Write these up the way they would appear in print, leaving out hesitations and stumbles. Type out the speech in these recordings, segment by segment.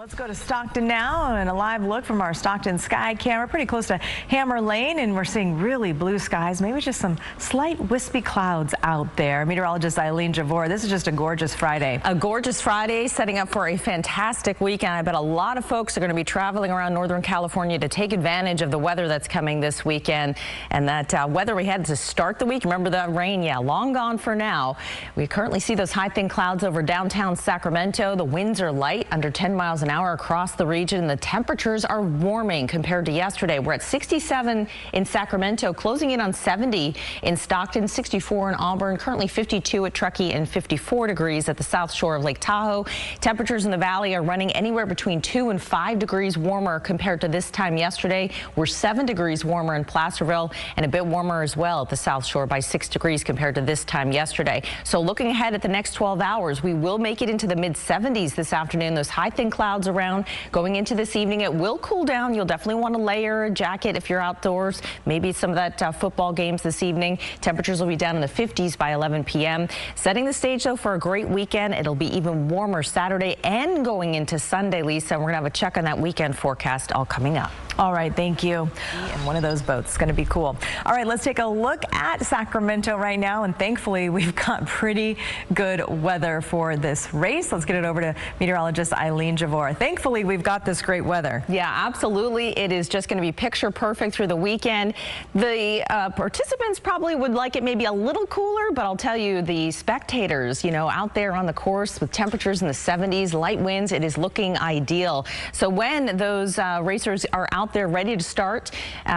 Let's go to Stockton now and a live look from our Stockton sky camera pretty close to Hammer Lane, and we're seeing really blue skies, maybe just some slight wispy clouds out there. Meteorologist Eileen, Javora, this is just a gorgeous Friday. A gorgeous Friday setting up for a fantastic weekend. I bet a lot of folks are going to be traveling around Northern California to take advantage of the weather that's coming this weekend. And that weather we had to start the week, remember that rain? Yeah, long gone for now. We currently see those high thin clouds over downtown Sacramento. The winds are light, under 10 miles an hour across the region. The temperatures are warming compared to yesterday. We're at 67 in Sacramento, closing in on 70 in Stockton, 64 in Auburn, currently 52 at Truckee, and 54 degrees at the south shore of Lake Tahoe. Temperatures in the valley are running anywhere between 2 and 5 degrees warmer compared to this time yesterday. We're 7 degrees warmer in Placerville and a bit warmer as well at the south shore by 6 degrees compared to this time yesterday. So looking ahead at the next 12 hours, we will make it into the mid 70s this afternoon. Those high thin clouds around. Going into this evening, it will cool down. You'll definitely want to layer a jacket if you're outdoors. Maybe some of that football games this evening. Temperatures will be down in the 50s by 11 p.m. Setting the stage, though, for a great weekend. It'll be even warmer Saturday and going into Sunday, Lisa. And we're going to have a check on that weekend forecast all coming up. All right, thank you. And one of those boats is going to be cool. All right, let's take a look at Sacramento right now. And thankfully, we've got pretty good weather for this race. Let's get it over to meteorologist Eileen, Javora. Thankfully, we've got this great weather. Yeah, absolutely. It is just going to be picture perfect through the weekend. The participants probably would like it maybe a little cooler, but I'll tell you, the spectators, you know, out there on the course with temperatures in the 70s, light winds, it is looking ideal. So when those racers are out there ready to start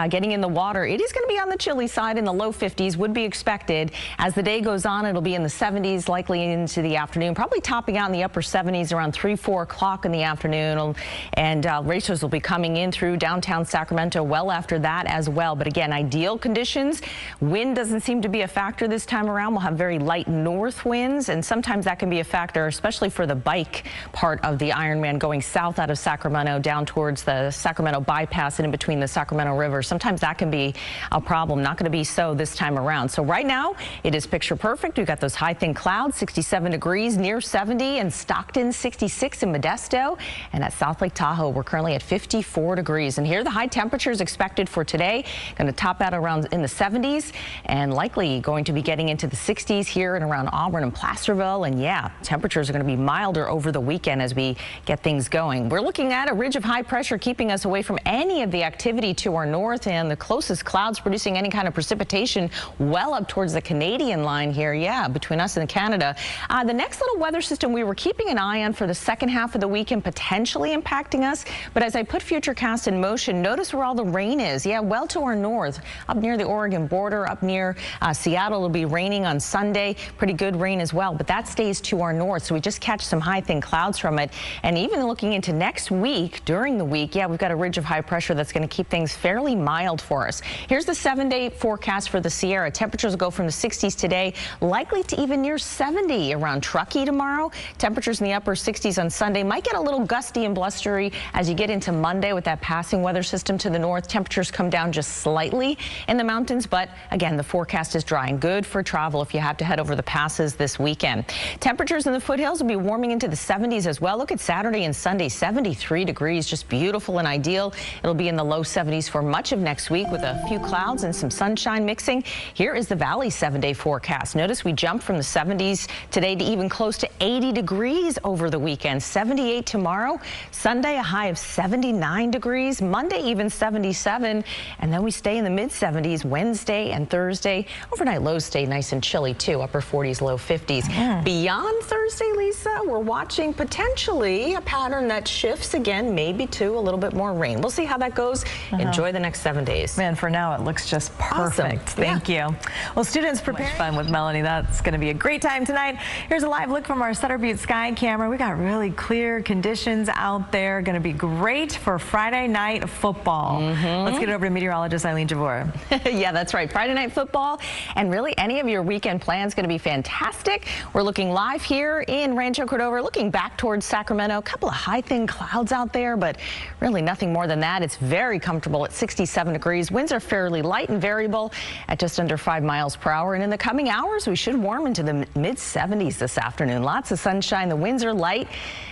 getting in the water, it is going to be on the chilly side in the low 50s, would be expected. As the day goes on, it'll be in the 70s, likely into the afternoon, probably topping out in the upper 70s around 3-4 o'clock in the afternoon. And racers will be coming in through downtown Sacramento well after that as well. But again, ideal conditions. Wind doesn't seem to be a factor this time around. We'll have very light north winds, and sometimes that can be a factor, especially for the bike part of the Ironman going south out of Sacramento down towards the Sacramento bypass and in between the Sacramento River. Sometimes that can be a problem. Not going to be so this time around. So right now it is picture perfect. We've got those high thin clouds, 67 degrees, near 70 in Stockton, 66 in Modesto, and at South Lake Tahoe we're currently at 54 degrees. And here the high temperatures expected for today, going to top out around in the 70s and likely going to be getting into the 60s here and around Auburn and Placerville. And yeah, temperatures are going to be milder over the weekend as we get things going. We're looking at a ridge of high pressure keeping us away from any of the activity to our north, and the closest clouds producing any kind of precipitation well up towards the Canadian line here. Yeah, between us and Canada. The next little weather system we were keeping an eye on for the second half of the weekend, potentially impacting us. But as I put Futurecast in motion, notice where all the rain is. Yeah, well to our north, up near the Oregon border, up near Seattle. It'll be raining on Sunday. Pretty good rain as well, but that stays to our north. So we just catch some high thin clouds from it. And even looking into next week, during the week, yeah, we've got a ridge of high pressure that's going to keep things fairly mild for us. Here's the 7-day forecast for the Sierra. Temperatures will go from the 60s today, likely to even near 70 around Truckee tomorrow. Temperatures in the upper 60s on Sunday. Might get a little gusty and blustery as you get into Monday with that passing weather system to the north. Temperatures come down just slightly in the mountains, but again, the forecast is dry and good for travel if you have to head over the passes this weekend. Temperatures in the foothills will be warming into the 70s as well. Look at Saturday and Sunday, 73 degrees, just beautiful and ideal. It'll be in the low 70s for much of next week with a few clouds and some sunshine mixing. Here is the Valley 7-day forecast. Notice we jumped from the 70s today to even close to 80 degrees over the weekend. 78 tomorrow. Sunday, a high of 79 degrees. Monday, even 77. And then we stay in the mid 70s Wednesday and Thursday. Overnight lows stay nice and chilly too. Upper 40s, low 50s. Beyond Thursday, Lisa, we're watching potentially a pattern that shifts again, maybe to a little bit more rain. We'll see how that goes. Enjoy the next 7 days. Man, for now it looks just perfect. Awesome. Thank you. Well, students, prepare fun with Melanie. That's going to be a great time tonight. Here's a live look from our Sutter Butte sky camera. We got really clear conditions out there. Going to be great for Friday night football. Let's get it over to meteorologist Eileen, Javora. Yeah, that's right. Friday night football, and really any of your weekend plans going to be fantastic. We're looking live here in Rancho Cordova, looking back towards Sacramento. A couple of high thin clouds out there, but really nothing more than that. It's very comfortable at 67 degrees. Winds are fairly light and variable at just under 5 miles per hour. And in the coming hours, we should warm into the mid 70s this afternoon. Lots of sunshine. The winds are light.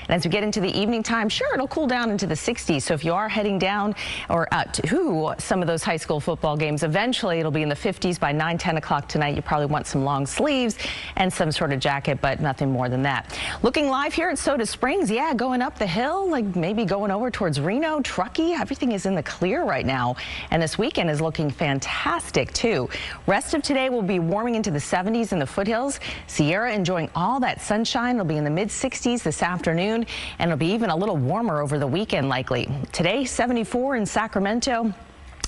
And as we get into the evening time, sure, it'll cool down into the 60s. So if you are heading down or to some of those high school football games, eventually it'll be in the 50s by 9, 10 o'clock tonight. You probably want some long sleeves and some sort of jacket, but nothing more than that. Looking live here at Soda Springs, yeah, going up the hill, like maybe going over towards Reno, Truckee. Everything is in the clear right now, and this weekend is looking fantastic too. Rest of today will be warming into the 70s in the foothills. Sierra enjoying all that sunshine. It'll be in the mid-60s this afternoon, and it'll be even a little warmer over the weekend likely. Today, 74 in Sacramento.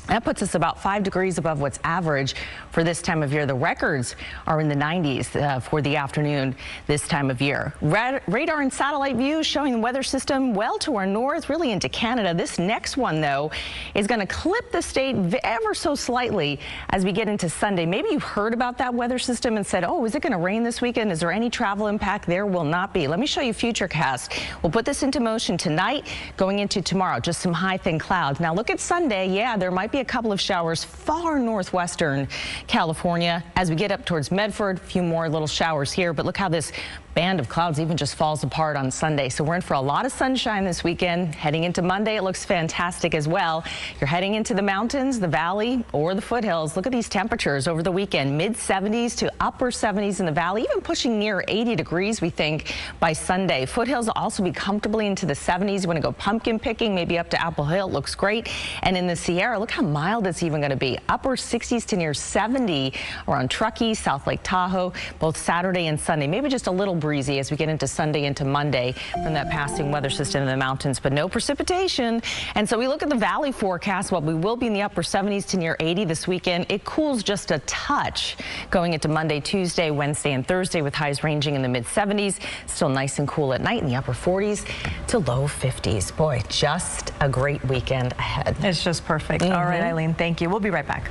That puts us about 5 degrees above what's average for this time of year. The records are in the 90s for the afternoon this time of year. Radar and satellite views showing the weather system well to our north, really into Canada. This next one, though, is going to clip the state ever so slightly as we get into Sunday. Maybe you've heard about that weather system and said, oh, is it going to rain this weekend? Is there any travel impact? There will not be. Let me show you Futurecast. We'll put this into motion tonight, going into tomorrow. Just some high, thin clouds. Now look at Sunday. Yeah, there might be a couple of showers far northwestern California. As we get up towards Medford, a few more little showers here, but look how this band of clouds even just falls apart on Sunday. So we're in for a lot of sunshine this weekend. Heading into Monday, it looks fantastic as well. You're heading into the mountains, the valley, or the foothills. Look at these temperatures over the weekend. Mid-70s to upper 70s in the valley, even pushing near 80 degrees, we think, by Sunday. Foothills will also be comfortably into the 70s. You want to go pumpkin picking, maybe up to Apple Hill. It looks great. And in the Sierra, look how mild it's even going to be. Upper 60s to near 70 around Truckee, South Lake Tahoe, both Saturday and Sunday. Maybe just a little breezy as we get into Sunday into Monday from that passing weather system in the mountains, but no precipitation. And so we look at the valley forecast. Well, we will be in the upper 70s to near 80 this weekend. It cools just a touch going into Monday, Tuesday, Wednesday, and Thursday with highs ranging in the mid 70s. Still nice and cool at night in the upper 40s to low 50s. Boy, just a great weekend ahead. It's just perfect. All right, Eileen, thank you. We'll be right back.